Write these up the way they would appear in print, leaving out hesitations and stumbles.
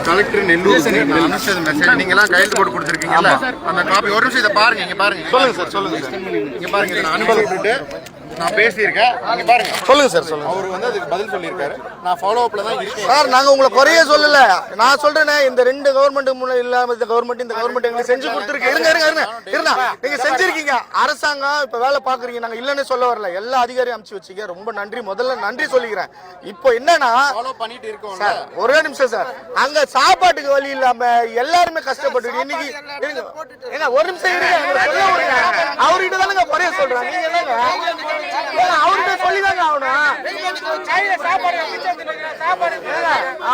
Collector Nellore message நீங்க எல்லாம் கையெழுத்து போட்டு கொடுத்துருக்கீங்கல்ல அந்த காப்பி ஒரு நிமிஷம் இதை பாருங்க. இங்க பாருங்க. சொல்லுங்க சார். சொல்லுங்க சார். இங்க பாருங்க. நான் அனுப்பி விட்டுட்டு நான் பேசியிருக்கேன். இங்க பாருங்க. சொல்லுங்க சார். சொல்லுங்க. அவர் வந்து அதுக்கு பதில் சொல்லியிருக்காரு. நான் ஃபாலோ அப்ல தான் இருக்கேன் சார். நாங்க உங்களை குறைய சொல்லல. நான் சொல்றேனே இந்த ரெண்டு கவர்மெண்ட் முன்ன இல்லாம இந்த கவர்மெண்ட் எங்களுக்கு செஞ்சு கொடுத்துருக்கு. இருங்க நீங்க செஞ்சிருக்கீங்க. அரசாங்கம் இப்ப வேலை பாக்குறீங்க. நாங்க இல்லன்னு சொல்ல வரல. எல்லா அதிகாரியும் அனுப்பிச்சு வச்சீங்க. ரொம்ப நன்றி. முதல்ல நன்றி சொல்லிக்கிறேன். இப்போ என்னன்னா ஃபாலோ பண்ணிட்டு இருக்கோம் சார். ஒரே நிமிஷம் சார். அங்க சாப்பாட்டுக்கு வழி இல்லாம எல்லாருமே கஷ்டப்பட்டு இன்னைக்கு ஏங்க ஒரு நிமிஷம் இருங்க. அவர்கிட்ட தானங்க குறைய சொல்றாங்க. நீங்க என்னங்க அவர்கிட்ட சொல்லிதாங்க ஆகணும்.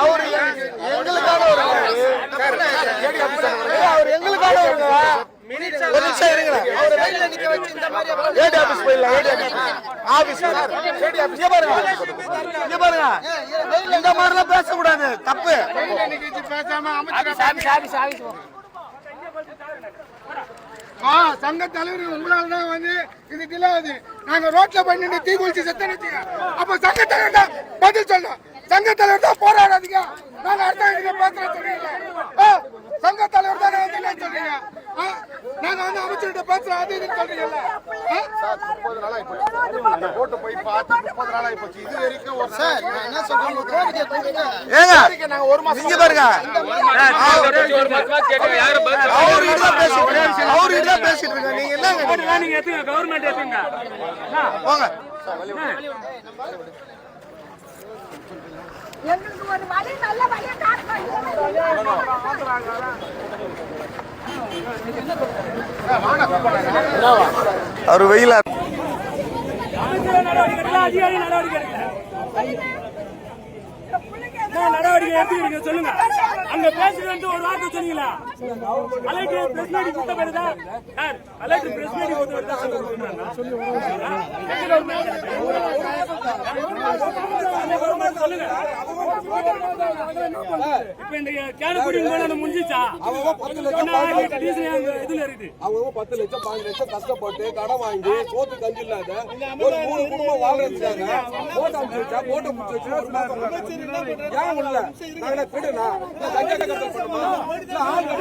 அவரு எங்களுக்காக அவர் எங்களுக்காக ஒரு நிமிஷம் இருங்க. ஏடி ஆபீஸ் போயிடலாம். பாருங்க இந்த மாதிரிலாம் பேசக்கூடாது. தப்பு. சங்க தலைவர் உங்களால தான் வந்து இது திலாது. நாங்க ரோட்ல பண்ணிட்டு தீ குளிச்சு செத்து அப்ப சங்க தலைவர் தான் பதில் சொல்லணும். சங்க தலைவர் தான் போராடாதீங்க. நாங்க அடுத்த பேசுறோம் சொல்றீங்க. சங்க தலைவர் தான் சொல்றீங்க. நாங்க வந்து அமைச்சர்கிட்ட பேசுறோம். அது இது சொல்றீங்கல்ல. 30 நாளா இப்போ போட்டு போய் பார்த்து 30 நாளா இப்போ இது வரைக்கும் ஒரு சார் நான் என்ன சொல்றேன் ஏங்க நாங்க ஒரு மாசம் இங்க பாருங்க. அவரு தான் பேசிட்டு இருக்காங்க. நீங்க என்ன நீங்க எதுங்க கவர்மெண்ட் எதுங்க போங்க. எங்களுக்கு ஒரு வழி நல்ல வழியை காட்டணும். அவரு வெயிலா நடவடிக்கை எடுத்துக்கிறீங்க சொல்லுங்க. அங்க பேசுறது ஒரு வார்த்தை சொன்னீங்களா? கலெக்டர் பிரஸ் மீட்டிங் கொடுத்த பிறகுதா சார் கலெக்டர் பிரஸ் மீட்டிங் கொடுத்த பிறகுதா சொல்லுங்க. இப்ப இந்த கேனக்குடி முடிஞ்சிச்சா? இதுல இருக்கு அவங்க 10 லட்சம் 5 லட்சம் கஷ்டப்பட்டு கடன் வாங்கி சோத்து கஞ்சி இல்லாத ஒரு 3 குடும்பம் வாழ்றதுக்காக போட்டோ முடிச்சா போட்டோ முடிச்சு ஏன் உள்ள நாங்க கேடுனா